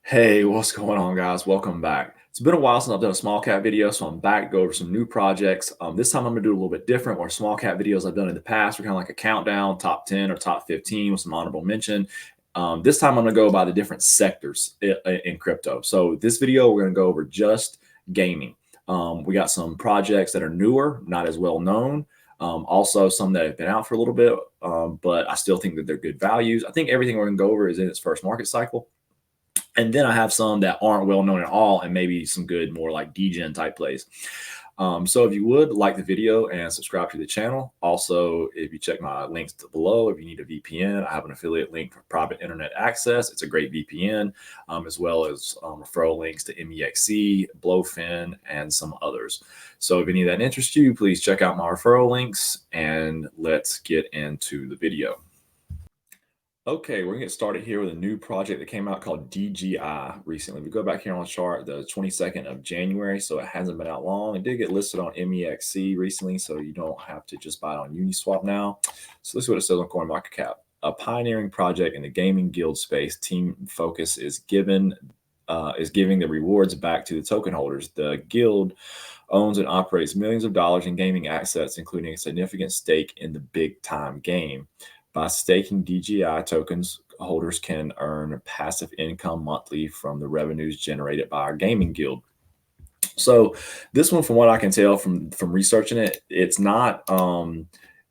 Hey, what's going on, guys? Welcome back. It's been a while since I've done a small cap video, so I'm back to go over some new projects. This time I'm gonna do a little bit different. Where small cap videos I've done in the past were kind of like a countdown, top 10 or top 15 with some honorable mention. This time I'm gonna go by the different sectors in crypto. So this video we're gonna go over just gaming. We got some projects that are newer, not as well known. Also, some that have been out for a little bit, but I still think that they're good values. I think everything we're gonna go over is in its first market cycle. And then I have some that aren't well known at all, and maybe some good, more like degen type plays. So if you would like the video and subscribe to the channel. Also, if you check my links below, if you need a VPN, I have an affiliate link for private internet access. It's a great VPN, as well as referral links to MEXC, Blowfin, and some others. So if any of that interests you, please check out my referral links, and let's get into the video. Okay, we're gonna get started here with a new project that came out called DGI recently. We go back here on the chart, the 22nd of January, so it hasn't been out long. It did get listed on MEXC recently, so you don't have to just buy it on Uniswap now. So this is what it says on CoinMarketCap. A pioneering project in the gaming guild space, Team Focus is giving the rewards back to the token holders. The guild owns and operates millions of dollars in gaming assets, including a significant stake in the big time game. By staking DGI tokens, holders can earn passive income monthly from the revenues generated by our gaming guild. So this one, from what I can tell from researching it, it's not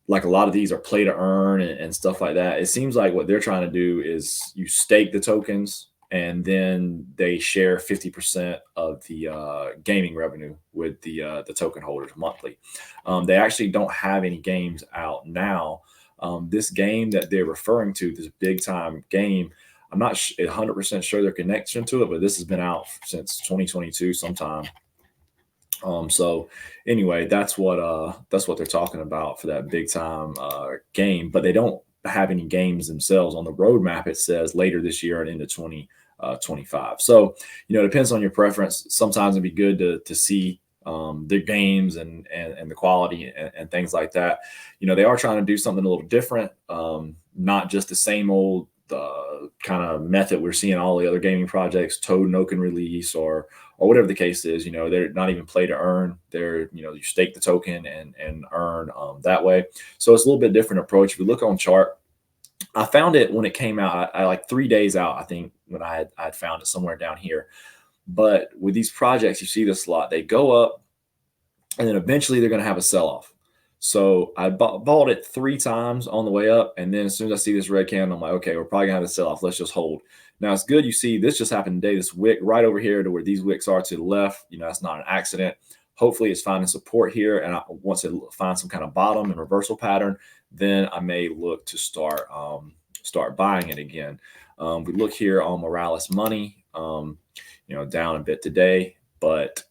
like a lot of these are play to earn and stuff like that. It seems like what they're trying to do is you stake the tokens and then they share 50% of the gaming revenue with the token holders monthly. They actually don't have any games out now. This game that they're referring to, this big time game, I'm not 100% sure their connection to it, but this has been out since 2022 sometime. So anyway, that's what they're talking about for that big time game, but they don't have any games themselves on the roadmap. It says later this year and into 2025. So, it depends on your preference. Sometimes it'd be good to see their games and the quality and things like that. They are trying to do something a little different, not just the same old kind of method we're seeing all the other gaming projects, toad no can release or whatever the case is. They're not even play to earn. They're, you stake the token and earn that way. So it's a little bit different approach. If you look on chart, I found it when it came out. I like 3 days out, I think, when I had found it somewhere down here. But with these projects, you see this a lot. They go up, and then eventually they're going to have a sell-off. So I bought it 3 times on the way up, and then as soon as I see this red candle, I'm like, okay, we're probably going to have a sell-off. Let's just hold. Now, it's good. You see, this just happened today. This wick right over here to where these wicks are to the left, that's not an accident. Hopefully, it's finding support here, and once it finds some kind of bottom and reversal pattern, then I may look to start buying it again. We look here on Morales Money. Down a bit today, but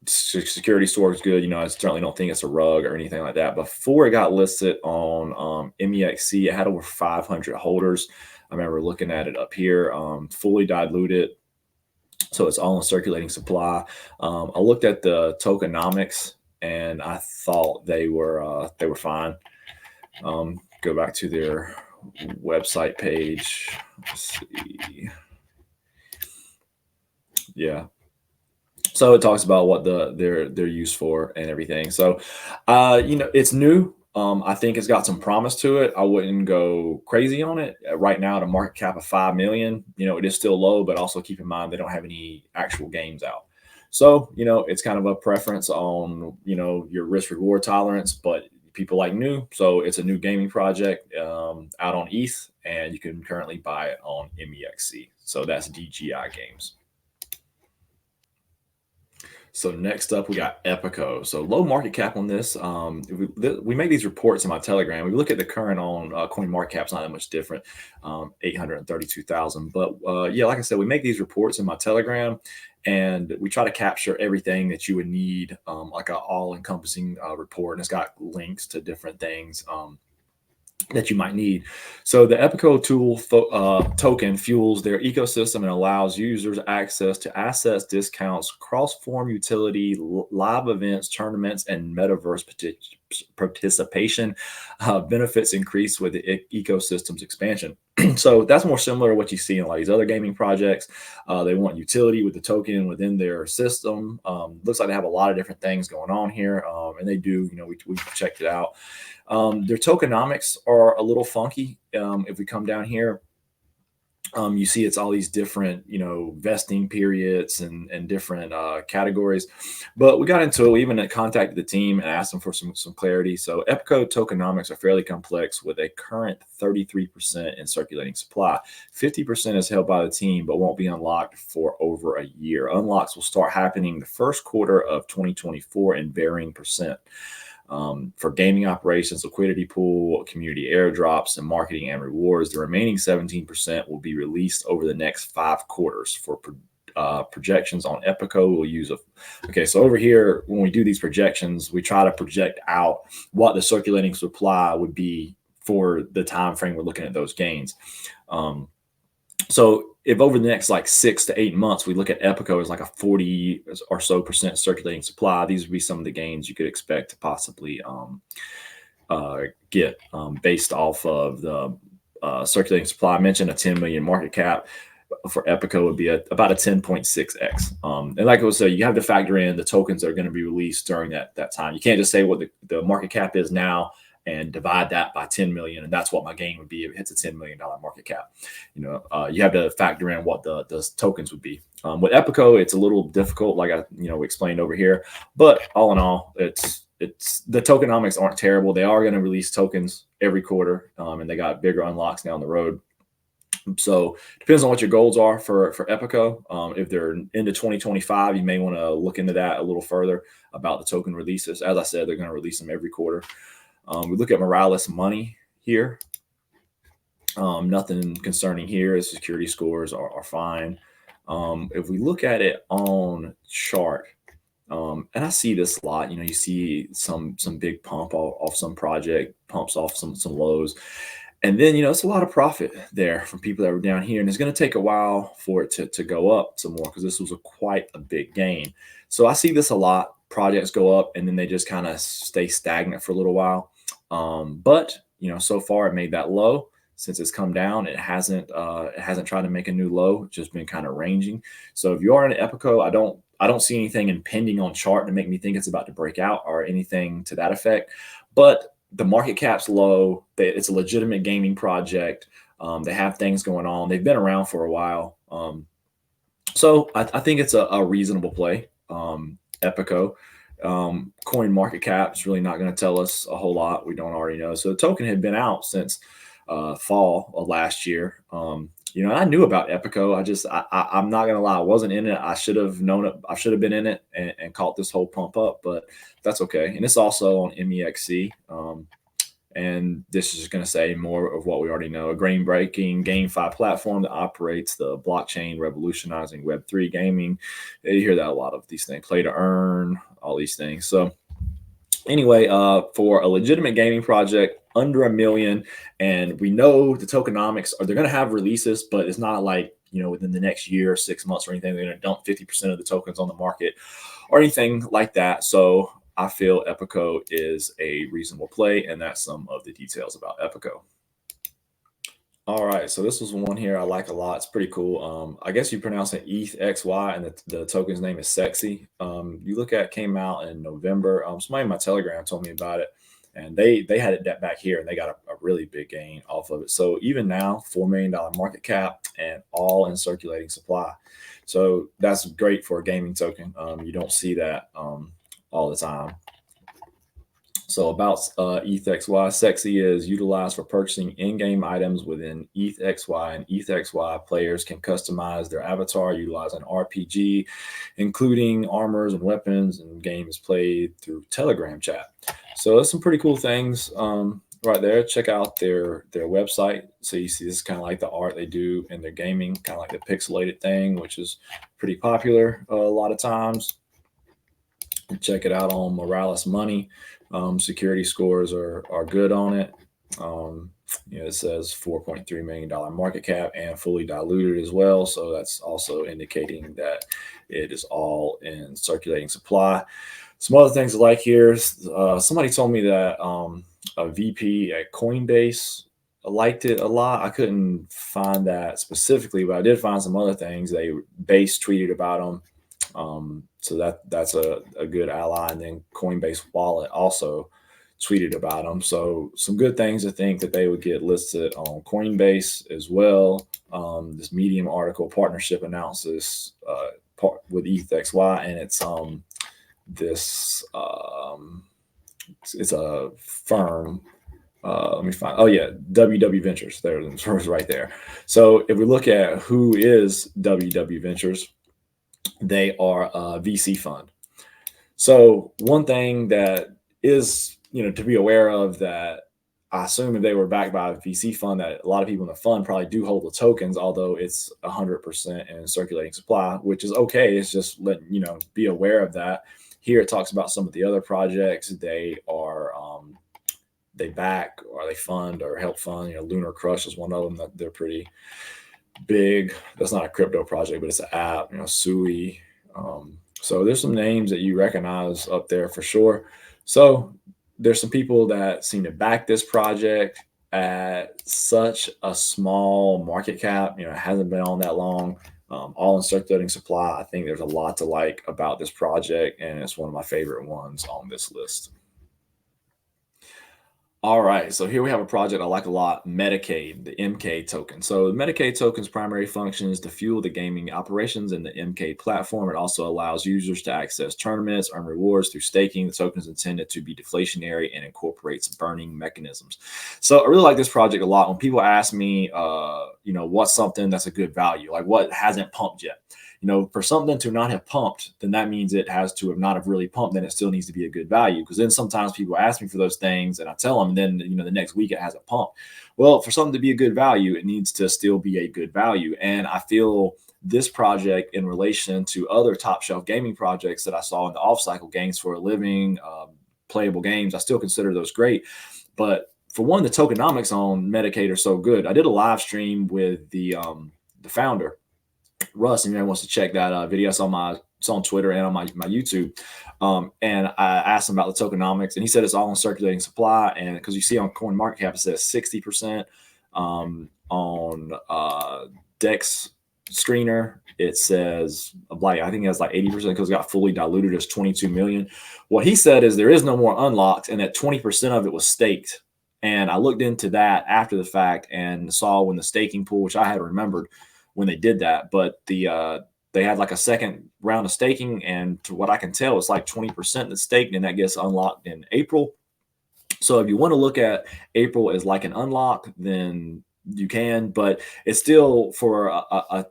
security store is good. I certainly don't think it's a rug or anything like that. Before it got listed on MEXC, it had over 500 holders. I remember looking at it up here, fully diluted. So it's all in circulating supply. I looked at the tokenomics and I thought they were fine. Go back to their website page. Let's see. Yeah. So it talks about what they're used for and everything. So, it's new. I think it's got some promise to it. I wouldn't go crazy on it right now. At a market cap of 5 million, it is still low, but also keep in mind they don't have any actual games out. So, it's kind of a preference on, your risk reward tolerance, but people like new. So it's a new gaming project out on ETH, and you can currently buy it on MEXC. So that's DGI Games. So next up, we got EPIKO. So low market cap on this. We make these reports in my Telegram. We look at the current on CoinMarketCap. It's not that much different, 832,000. But yeah, like I said, we make these reports in my Telegram, and we try to capture everything that you would need, like an all-encompassing report. And it's got links to different things that you might need. So the EPIKO tool token fuels their ecosystem and allows users access to assets, discounts, cross-form utility, live events, tournaments, and metaverse participation benefits increase with the ecosystem's expansion. So that's more similar to what you see in a lot of these other gaming projects. They want utility with the token within their system. Looks like they have a lot of different things going on here, and they do. We checked it out. Their tokenomics are a little funky. If we come down here, you see it's all these different, vesting periods and different categories. But we got into it. We even contacted the team and asked them for some clarity. So EPIKO tokenomics are fairly complex with a current 33% in circulating supply. 50% is held by the team, but won't be unlocked for over a year. Unlocks will start happening the first quarter of 2024 in varying percent. For gaming operations, liquidity pool, community airdrops, and marketing and rewards, the remaining 17% will be released over the next 5 quarters. For projections on EPIKO, we'll use okay, so over here, when we do these projections, we try to project out what the circulating supply would be for the time frame we're looking at those gains. So if over the next like 6 to 8 months, we look at EPIKO as like a 40 or so % circulating supply, these would be some of the gains you could expect to possibly get based off of the circulating supply. I mentioned a 10 million market cap for EPIKO would be about a 10.6x. And like I was saying, you have to factor in the tokens that are going to be released during that time. You can't just say what the market cap is now and divide that by 10 million, and that's what my gain would be if it hits a $10 million market cap. You have to factor in what the tokens would be. With EPIKO, it's a little difficult, like I explained over here. But all in all, it's the tokenomics aren't terrible. They are going to release tokens every quarter, and they got bigger unlocks down the road. So depends on what your goals are for EPIKO. If they're into 2025, you may want to look into that a little further about the token releases. As I said, they're going to release them every quarter. We look at Morales money here. Nothing concerning here. The security scores are fine. If we look at it on chart, and I see this a lot, you see some big pump off some project, pumps off some lows. And then, it's a lot of profit there from people that were down here. And it's going to take a while for it to go up some more because this was quite a big gain. So I see this a lot. Projects go up and then they just kind of stay stagnant for a little while. But so far it made that low. Since it's come down, it hasn't tried to make a new low. It's just been kind of ranging. So if you are in an EPIKO, I don't see anything impending on chart to make me think it's about to break out or anything to that effect. But the market cap's low. It's a legitimate gaming project. They have things going on. They've been around for a while. So I think it's a reasonable play. EPIKO. Coin market cap is really not going to tell us a whole lot we don't already know. So the token had been out since fall of last year. I knew about EPIKO. I'm not going to lie. I wasn't in it. I should have known it. I should have been in it and caught this whole pump up, but that's okay. And it's also on MEXC. And this is going to say more of what we already know. A groundbreaking Gamefi platform that operates the blockchain, revolutionizing Web3 gaming. You hear that a lot of these things. Play to earn, all these things. So anyway, for a legitimate gaming project, under $1 million, and we know the tokenomics they're going to have releases, but it's not like, within the next year or 6 months or anything, they're going to dump 50% of the tokens on the market or anything like that. So I feel EPIKO is a reasonable play, and that's some of the details about EPIKO. All right, so this was one here I like a lot. It's pretty cool. I guess you pronounce it ETHXY, and the token's name is Sexy. You look at came out in November. Somebody in my Telegram told me about it, and they had it back here, and they got a really big gain off of it. So even now, $4 million market cap and all in circulating supply. So that's great for a gaming token. You don't see that all the time. So about ETHXY, Sexy is utilized for purchasing in-game items within ETHXY, and ETHXY players can customize their avatar utilizing RPG, including armors and weapons, and game is played through Telegram chat. So that's some pretty cool things right there. Check out their website. So you see this is kind of like the art they do in their gaming, kind of like the pixelated thing, which is pretty popular a lot of times. Check it out on Morales Money. Security scores are good on it. It says $4.3 million market cap and fully diluted as well. So that's also indicating that it is all in circulating supply. Some other things I like here. Somebody told me that a VP at Coinbase liked it a lot. I couldn't find that specifically, but I did find some other things. Base tweeted about them. So that's a good ally. And then Coinbase Wallet also tweeted about them. So some good things. I think that they would get listed on Coinbase as well. This Medium article partnership announces with ETHXY, and it's a firm. Let me find. Oh yeah, WW Ventures. There, it's right there. So if we look at who is WW Ventures, they are a VC fund. So one thing that is, to be aware of, that I assume if they were backed by a VC fund, that a lot of people in the fund probably do hold the tokens, although it's 100% in circulating supply, which is okay. It's just letting be aware of that. Here it talks about some of the other projects they are they back or they fund or help fund. Lunar Crush is one of them that they're pretty big. That's not a crypto project, but it's an app. Sui. So there's some names that you recognize up there for sure. So there's some people that seem to back this project at such a small market cap. It hasn't been on that long. All in circulating supply. I think there's a lot to like about this project, and it's one of my favorite ones on this list. All right, so here we have a project I like a lot, Mcade, the Mcade token. So the Mcade token's primary function is to fuel the gaming operations in the Mcade platform. It also allows users to access tournaments, earn rewards through staking. The token is intended to be deflationary and incorporates burning mechanisms. So I really like this project a lot. When people ask me, what's something that's a good value, like what hasn't pumped yet? For something to not have pumped, then that means it has to have not have really pumped. Then it still needs to be a good value. Because then sometimes people ask me for those things, and I tell them, and then the next week it hasn't pumped. Well, for something to be a good value, it needs to still be a good value. And I feel this project, in relation to other top shelf gaming projects that I saw in the off cycle, games for a living, playable games, I still consider those great. But for one, the tokenomics on Mcade are so good. I did a live stream with the founder, Russ, and anyone wants to check that video. It's on Twitter and on my YouTube. And I asked him about the tokenomics, and he said it's all in circulating supply. And because you see on CoinMarketCap, it says 60%. On Dex Screener, it says I think it has like 80% because it got fully diluted as 22 million. What he said is there is no more unlocked, and that 20% of it was staked. And I looked into that after the fact and saw when the staking pool, which I had remembered when they did that, but they had like a second round of staking, and to what I can tell, it's like 20% that's staked, and that gets unlocked in April. So if you want to look at April as like an unlock, then you can, but it's still for a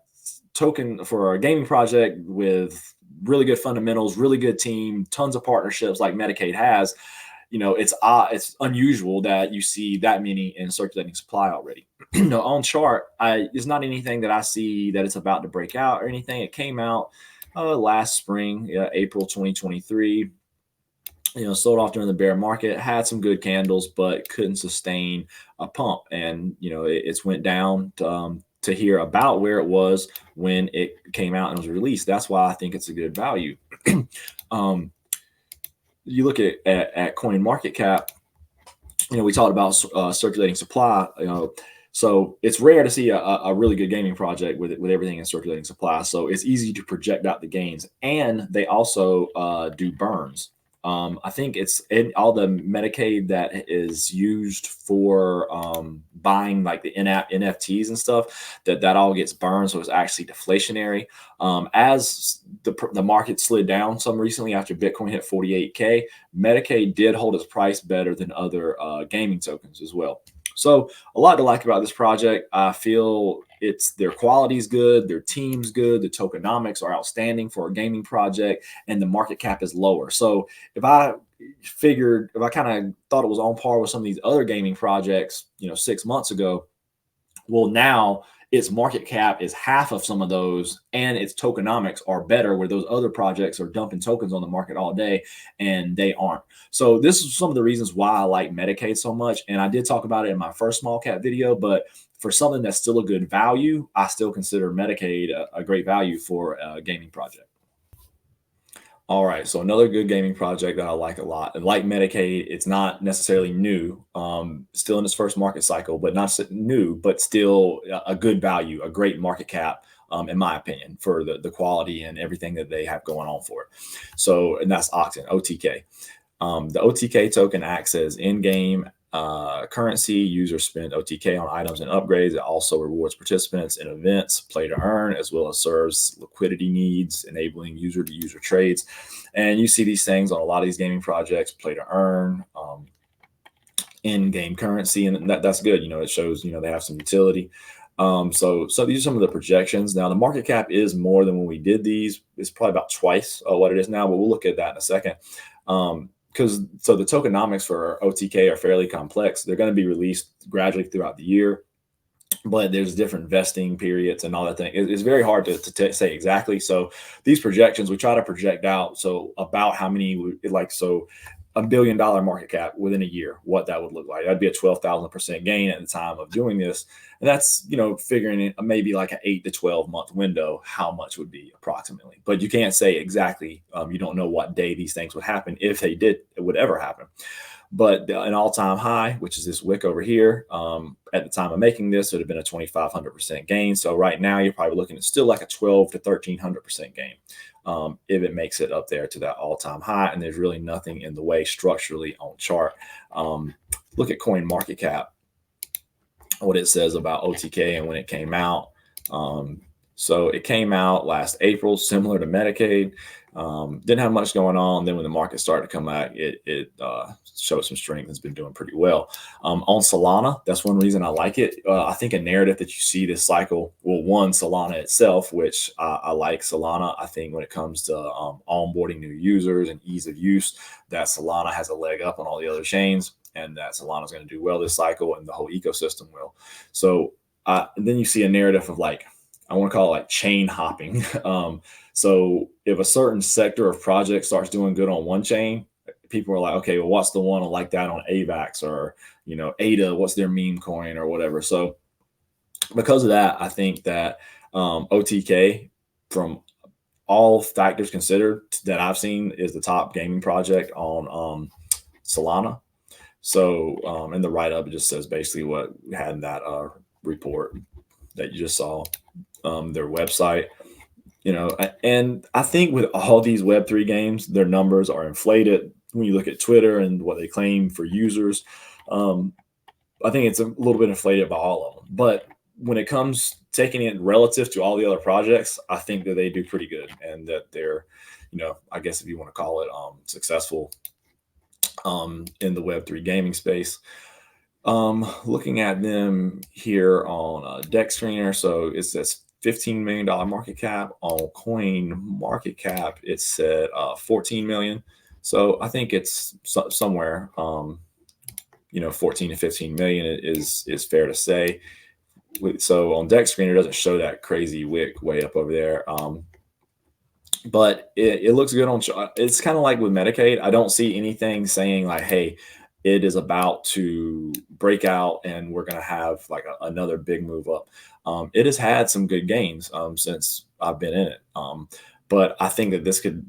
token for a gaming project with really good fundamentals, really good team, tons of partnerships like Mcade has. It's unusual that you see that many in circulating supply already. On chart, it's not anything that I see that it's about to break out or anything. It came out last spring, April 2023. Sold off during the bear market, had some good candles, but couldn't sustain a pump. And, it's went down to here about where it was when it came out and was released. That's why I think it's a good value. You look at CoinMarketCap, we talked about circulating supply, so it's rare to see a really good gaming project with everything in circulating supply. So it's easy to project out the gains, and they also do burns. I think it's in all the Mcade that is used for buying like the in-app NFTs and stuff, that all gets burned. So it's actually deflationary. As the market slid down some recently after Bitcoin hit 48K, Mcade did hold its price better than other gaming tokens as well. So a lot to like about this project. I feel their quality is good, their team's good, the tokenomics are outstanding for a gaming project, and the market cap is lower. So if I kind of thought it was on par with some of these other gaming projects, 6 months ago, well, now its market cap is half of some of those, and its tokenomics are better, where those other projects are dumping tokens on the market all day and they aren't. So this is some of the reasons why I like Mcade so much. And I did talk about it in my first small cap video, but for something that's still a good value, I still consider Mcade a great value for a gaming project. All right, so another good gaming project that I like a lot, and like Medicaid, it's not necessarily new, still in its first market cycle, but not new, but still a good value, a great market cap, in my opinion, for the quality and everything that they have going on for it. So, and that's Octane, OTK. The OTK token acts as in-game currency. Users spend OTK on items and upgrades. It also rewards participants in events, play to earn, as well as serves liquidity needs, enabling user-to-user trades. And you see these things on a lot of these gaming projects: play to earn, in-game currency, and that's good. It shows they have some utility. So these are some of the projections. Now the market cap is more than when we did these. It's probably about twice what it is now, but we'll look at that in a second. So the tokenomics for OTK are fairly complex. They're going to be released gradually throughout the year, but there's different vesting periods and all that thing. It's very hard to say exactly. So these projections, we try to project out. So about how many, so $1 billion market cap within a year, what that would look like. That'd be a 12,000% gain at the time of doing this. And that's, figuring in maybe like an 8 to 12 month window, how much would be approximately. But you can't say exactly. You don't know what day these things would happen. If they did, it would ever happen. But an all-time high, which is this wick over here, at the time of making this, it would have been a 2,500% gain. So right now, you're probably looking at still like a 12 to 1,300% gain. If it makes it up there to that all-time high, and there's really nothing in the way structurally on chart. Look at coin market cap, what it says about OTK and when it came out. So it came out last April, similar to Medicaid. Didn't have much going on. Then when the market started to come back, it showed some strength and has been doing pretty well. On Solana, that's one reason I like it. I think a narrative that you see this cycle, well, one, Solana itself, which I like Solana. I think when it comes to onboarding new users and ease of use, that Solana has a leg up on all the other chains, and that Solana is going to do well this cycle, and the whole ecosystem will. So then you see a narrative of I want to call it chain hopping. So if a certain sector of project starts doing good on one chain, people are like, okay, well, what's the one like that on AVAX or, ADA, what's their meme coin or whatever. So because of that, I think that OTK, from all factors considered that I've seen, is the top gaming project on Solana. So in the write-up, it just says basically what we had in that report that you just saw, their website. And I think with all these Web3 games, their numbers are inflated. When you look at Twitter and what they claim for users, I think it's a little bit inflated by all of them. But when it comes taking it relative to all the other projects, I think that they do pretty good, and that they're, I guess if you want to call it successful in the Web3 gaming space. Looking at them here on Dex Screener, so it says $15 million market cap. On Coin Market Cap, it said 14 million. So I think it's somewhere, 14 to 15 million is fair to say. So on Dex Screener, it doesn't show that crazy wick way up over there. But it looks good on. It's kind of like with Medicaid. I don't see anything saying like, hey, it is about to break out and we're going to have another big move up. It has had some good gains since I've been in it. But I think that this could,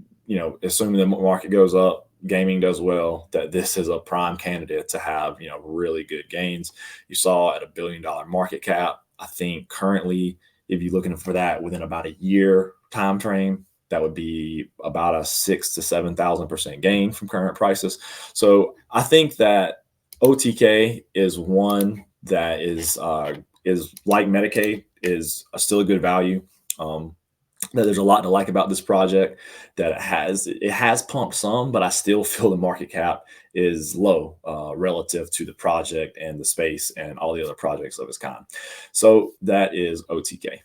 assuming the market goes up, gaming does well, that this is a prime candidate to have, really good gains. You saw at $1 billion market cap. I think currently, if you're looking for that within about a year time frame, that would be about a 6,000 to 7,000% gain from current prices. So I think that OTK is one that is like Medicaid, is still a good value. That there's a lot to like about this project. That it has pumped some, but I still feel the market cap is low relative to the project and the space and all the other projects of its kind. So that is OTK.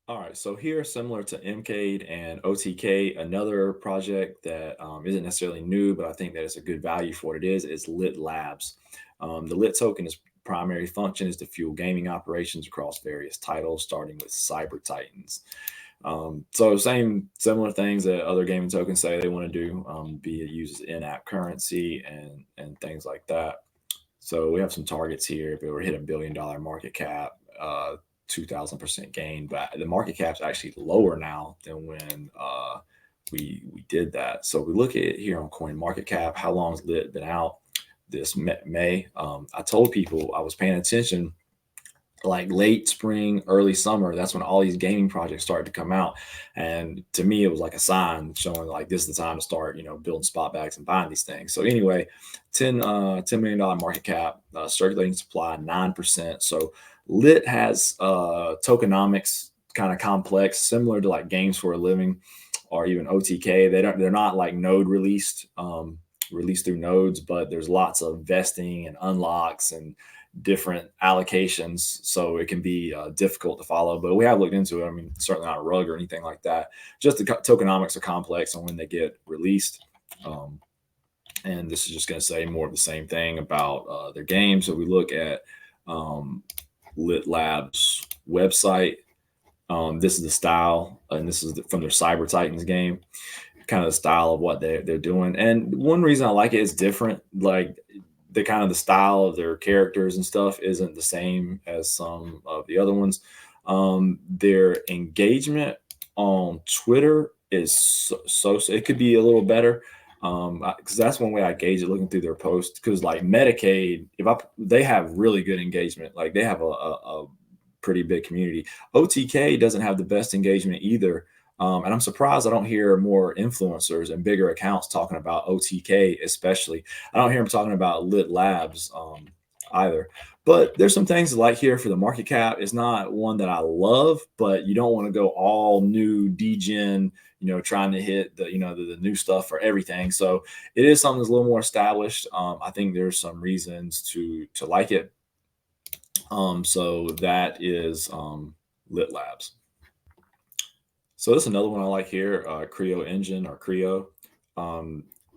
All right, so here, similar to Mcade and OTK, another project that isn't necessarily new, but I think that it's a good value for what it is LITT Labs. The LITT token is primary function is to fuel gaming operations across various titles, starting with Cyber Titans. So similar things that other gaming tokens say they want to do, be it uses in-app currency and things like that. So we have some targets here. If it were to hit $1 billion market cap, 2,000% gain, but the market cap's actually lower now than when we did that. So we look at it here on CoinMarketCap. How long has LITT been out? This May. I told people I was paying attention like late spring, early summer. That's when all these gaming projects started to come out. And to me, it was like a sign showing like this is the time to start, building spot bags and buying these things. So anyway, $10 million market cap, circulating supply 9%. So LITT has tokenomics kind of complex, similar to like games for a living or even OTK. They're not like node released, released through nodes, but there's lots of vesting and unlocks and different allocations, so it can be difficult to follow. But we have looked into it. I mean, certainly not a rug or anything like that. Just the tokenomics are complex on when they get released. And this is just going to say more of the same thing about their game. So we look at LITT Labs website. This is the style, and this is from their Cyber Titans game, kind of the style of what they're doing. And one reason I like it is different. Like the kind of the style of their characters and stuff isn't the same as some of the other ones. Their engagement on Twitter is so it could be a little better, because that's one way I gauge it looking through their posts. Because like Mcade, they have really good engagement. Like they have a pretty big community. OTK doesn't have the best engagement either. And I'm surprised I don't hear more influencers and bigger accounts talking about OTK, especially. I don't hear them talking about LITT Labs either. But there's some things to like here for the market cap. It's not one that I love, but you don't want to go all new degen, trying to hit the, the new stuff for everything. So it is something that's a little more established. I think there's some reasons to like it. So that is LITT Labs. So this is another one I like here, CREO engine or CREO.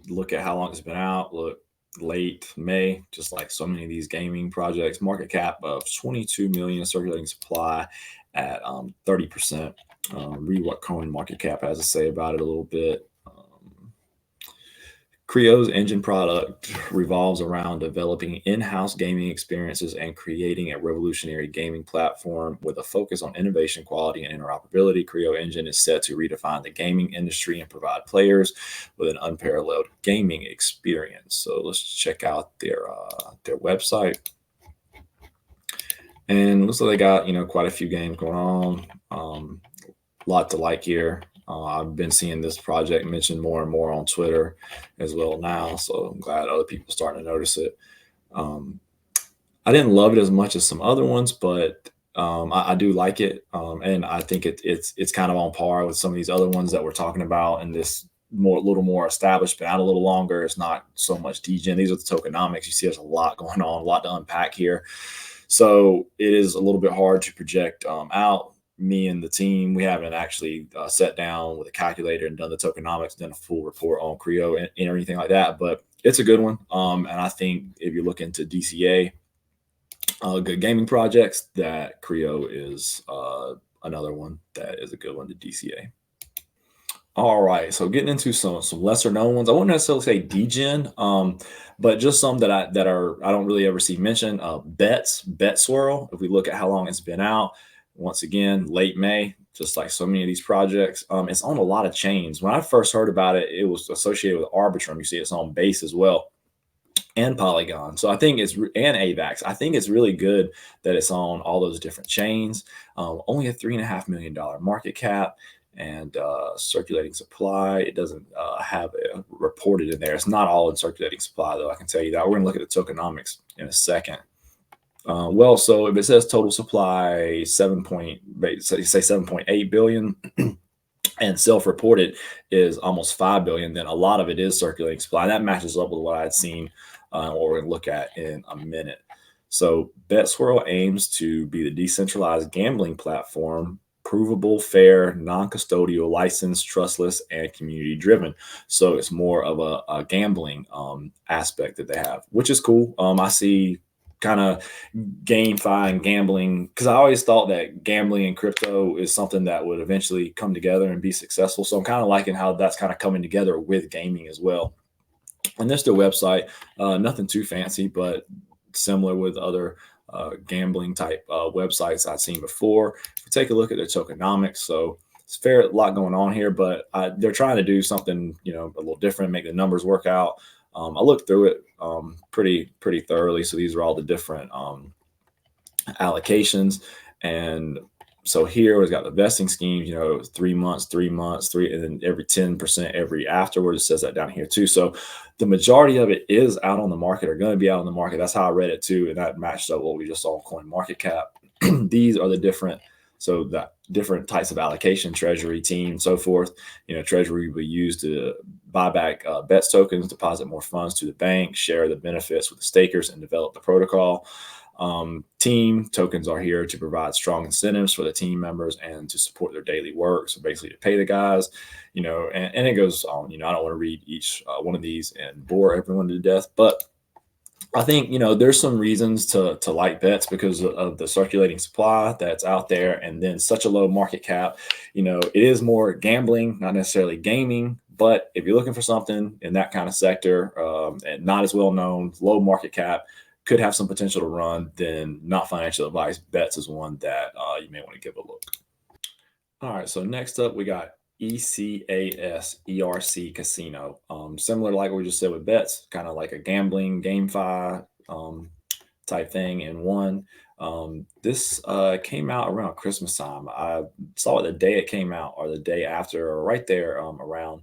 Look at how long it's been out. Look, late May, just like so many of these gaming projects. Market cap of 22 million, circulating supply at 30%. Read what CoinMarketCap has to say about it a little bit. CREO's engine product revolves around developing in-house gaming experiences and creating a revolutionary gaming platform with a focus on innovation, quality, and interoperability. CREO engine is set to redefine the gaming industry and provide players with an unparalleled gaming experience. So let's check out their website. And looks like they got quite a few games going on. A lot to like here. I've been seeing this project mentioned more and more on Twitter as well now, so I'm glad other people are starting to notice it. I didn't love it as much as some other ones, but I do like it, and I think it's kind of on par with some of these other ones that we're talking about, and this little more established, been out a little longer. It's not so much degen. These are the tokenomics. You see, there's a lot going on, a lot to unpack here, so it is a little bit hard to project out. Me and the team, we haven't actually sat down with a calculator and done the tokenomics, done a full report on CREO and anything like that, but it's a good one. And I think if you're looking to DCA good gaming projects, that CREO is another one that is a good one to DCA. All right, so getting into some lesser known ones. I wouldn't necessarily say degen, but just some that I don't really ever see mentioned. Bet Swirl. If we look at how long it's been out, once again, late May, just like so many of these projects. It's on a lot of chains. When I first heard about it, it was associated with Arbitrum. You see it's on Base as well, and Polygon. So I think and AVAX. I think it's really good that it's on all those different chains. Only a $3.5 million market cap and circulating supply. It doesn't have it reported in there. It's not all in circulating supply, though. I can tell you that. We're going to look at the tokenomics in a second. Well, so if it says total supply 7.8 billion and self-reported is almost 5 billion, then a lot of it is circulating supply. And that matches up with what I had seen, what we're going to look at in a minute. So BetSwirl aims to be the decentralized gambling platform, provable, fair, non-custodial, licensed, trustless, and community-driven. So it's more of a gambling aspect that they have, which is cool. I see kind of GameFi and gambling, because I always thought that gambling and crypto is something that would eventually come together and be successful. So I'm kind of liking how that's kind of coming together with gaming as well. And this is their website. Nothing too fancy, but similar with other gambling type websites I've seen before. If we take a look at their tokenomics, so it's a lot going on here, but they're trying to do something, you know, a little different, make the numbers work out. I looked through it pretty thoroughly. So these are all the different allocations. And so here we've got the vesting schemes, you know, 3 months, 3 months, and then every 10% every afterwards. It says that down here too. So the majority of it is out on the market or going to be out on the market. That's how I read it too. And that matched up what we just saw on Coin Market Cap. These are the different, so the different types of allocation, treasury, team, so forth. You know, treasury will be used to buy back BETS tokens, deposit more funds to the bank, share the benefits with the stakers, and develop the protocol. Team tokens are here to provide strong incentives for the team members and to support their daily work. So basically to pay the guys, you know, and it goes on. You know, I don't want to read each one of these and bore everyone to death, but I think, you know, there's some reasons to like bets because of the circulating supply that's out there, and then such a low market cap. You know, it is more gambling, not necessarily gaming. But if you're looking for something in that kind of sector and not as well known, low market cap, could have some potential to run, then not financial advice. Bets is one that you may want to give a look. All right, so next up we got ECAS, ERC Casino. Similar to like we just said with bets, kind of like a gambling, GameFi type thing in one. This came out around Christmas time. I saw it the day it came out or the day after or right there around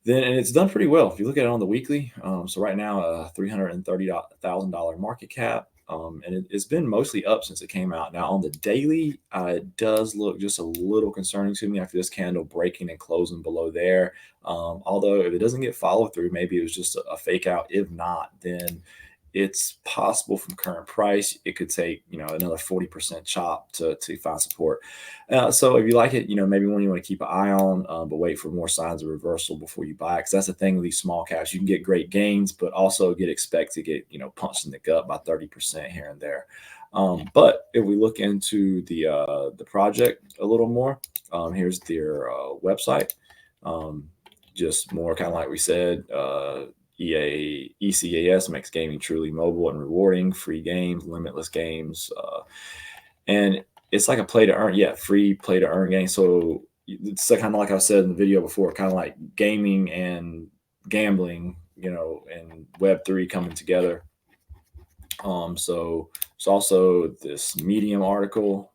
then, and it's done pretty well. If you look at it on the weekly, so right now, $330,000 market cap, and it's been mostly up since it came out. Now on the daily, it does look just a little concerning to me after this candle breaking and closing below there. Although if it doesn't get follow through, maybe it was just a fake out. If not, then it's possible from current price it could take, you know, another 40% chop to find support. So if you like it, you know, maybe one you want to keep an eye on, but wait for more signs of reversal before you buy it, because that's the thing with these small caps. You can get great gains, but also expect to get, you know, punched in the gut by 30% here and there. But if we look into the project a little more, here's their website. Just more kind of like we said, ECAS makes gaming truly mobile and rewarding. Free games, limitless games, and it's like a play to earn. Yeah, free play to earn game. So it's kind of like I said in the video before, kind of like gaming and gambling, you know, and Web3 coming together. So it's also this Medium article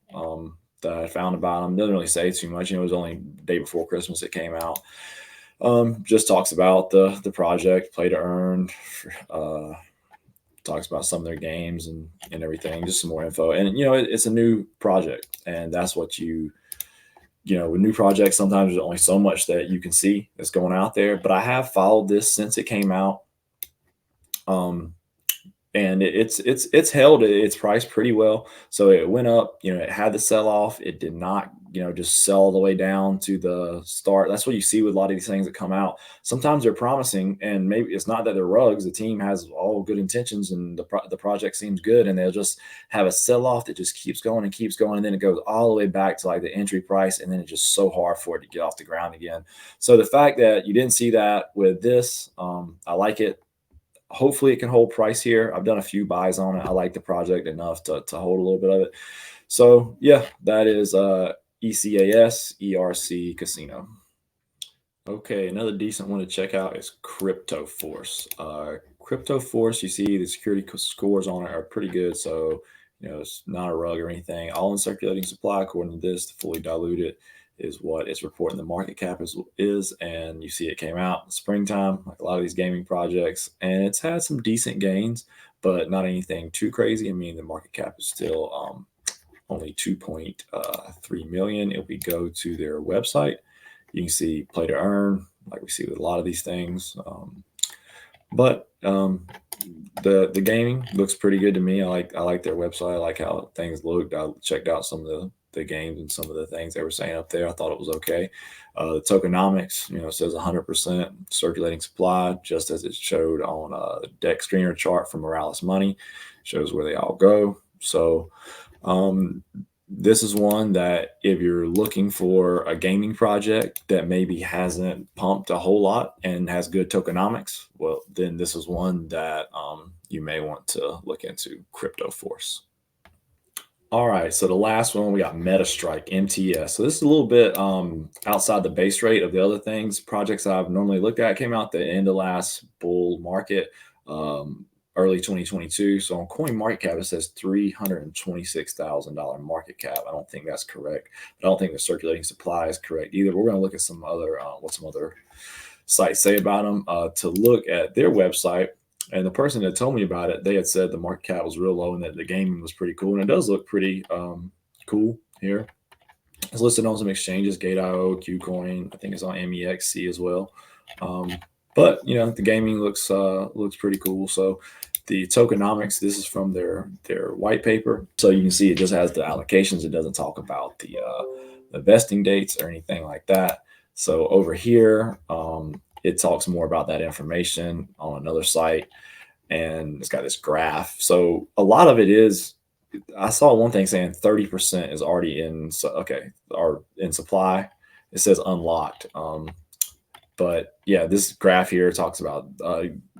that I found about them. Doesn't really say too much. You know, it was only the day before Christmas it came out. Just talks about the project, play to earn, talks about some of their games and everything, just some more info. And, you know, it's a new project, and that's what you know, with new projects, sometimes there's only so much that you can see that's going out there. But I have followed this since it came out. And it's held its price pretty well. So it went up, you know, it had the sell off. It did not, you know, just sell all the way down to the start. That's what you see with a lot of these things that come out. Sometimes they're promising, and maybe it's not that they're rugs. The team has all good intentions, and the project seems good, and they'll just have a sell off that just keeps going and keeps going, and then it goes all the way back to like the entry price, and then it's just so hard for it to get off the ground again. So the fact that you didn't see that with this, I like it. Hopefully it can hold price here. I've done a few buys on it. I like the project enough to hold a little bit of it. So yeah, that is ECAS ERC Casino. Okay, another decent one to check out is Crypto Force. Crypto Force, you see the security scores on it are pretty good. So, you know, it's not a rug or anything. All in circulating supply, according to this, fully diluted is what it's reporting the market cap is. And you see it came out in springtime, like a lot of these gaming projects, and it's had some decent gains, but not anything too crazy. I mean, the market cap is still only 2.3 million. If we go to their website, you can see play to earn, like we see with a lot of these things. But the gaming looks pretty good to me. I like their website. I like how things looked. I checked out some of the games and some of the things they were saying up there. I thought it was okay. The tokenomics, you know, says 100% circulating supply, just as it showed on the deck screener chart from Morales Money. Shows where they all go. So this is one that if you're looking for a gaming project that maybe hasn't pumped a whole lot and has good tokenomics, well, then this is one that you may want to look into, Crypto Force. All right, so the last one we got MetaStrike MTS. So this is a little bit outside the base rate of the other things projects I've normally looked at. Came out the end of last bull market, um, early 2022. So on Coin Market Cap it says $326,000 market cap. I don't think that's correct. I don't think the circulating supply is correct either. But we're going to look at some other what some other sites say about them. To look at their website. And the person that told me about it, they had said the market cap was real low and that the gaming was pretty cool. And it does look pretty cool here. It's listed on some exchanges, Gate.io, KuCoin. I think it's on MEXC as well. But you know, the gaming looks pretty cool. So the tokenomics, this is from their white paper. So you can see it just has the allocations. It doesn't talk about the vesting dates or anything like that. So over here, it talks more about that information on another site, and it's got this graph. So a lot of it is, I saw one thing saying 30% is already in, so okay, or in supply. It says unlocked. But yeah, this graph here talks about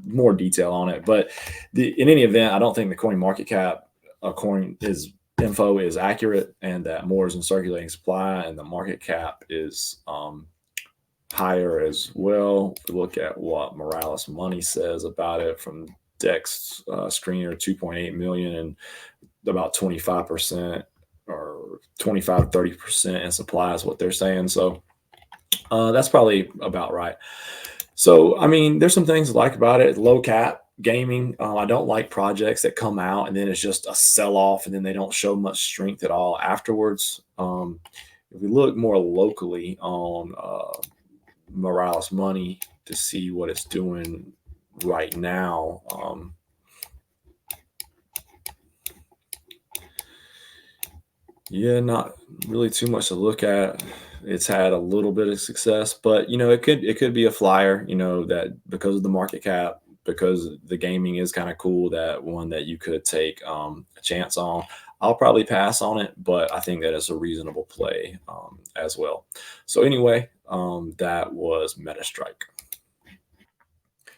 more detail on it. But in any event, I don't think the coin market cap coin is info is accurate, and that more is in circulating supply, and the market cap is higher as well. If we look at what Morales Money says about it from Dex Screener, 2.8 million and about 25% or 25 30% in supply is what they're saying. So that's probably about right. So I mean, there's some things I like about it. Low cap gaming. I don't like projects that come out and then it's just a sell off and then they don't show much strength at all afterwards. If we look more locally on Morales Money to see what it's doing right now. Yeah, not really too much to look at. It's had a little bit of success, but you know, it could be a flyer, you know, that because of the market cap, because the gaming is kind of cool, that one that you could take a chance on. I'll probably pass on it, but I think that it's a reasonable play as well. So anyway, that was MetaStrike.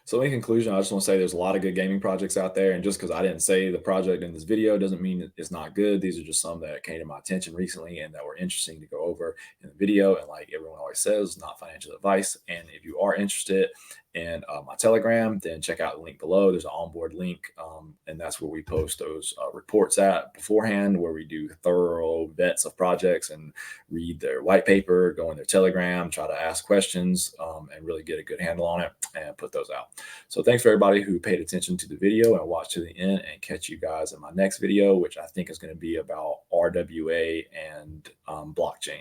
So in conclusion, I just want to say there's a lot of good gaming projects out there. And just because I didn't say the project in this video doesn't mean it's not good. These are just some that came to my attention recently and that were interesting to go over in the video. And like everyone always says, not financial advice. And if you are interested in my Telegram, then check out the link below. There's an onboard link. And that's where we post those reports at beforehand, where we do thorough vets of projects and read their white paper, go in their Telegram, try to ask questions, and really get a good handle on it and put those out. So thanks for everybody who paid attention to the video and watched to the end, and catch you guys in my next video, which I think is going to be about RWA and blockchain.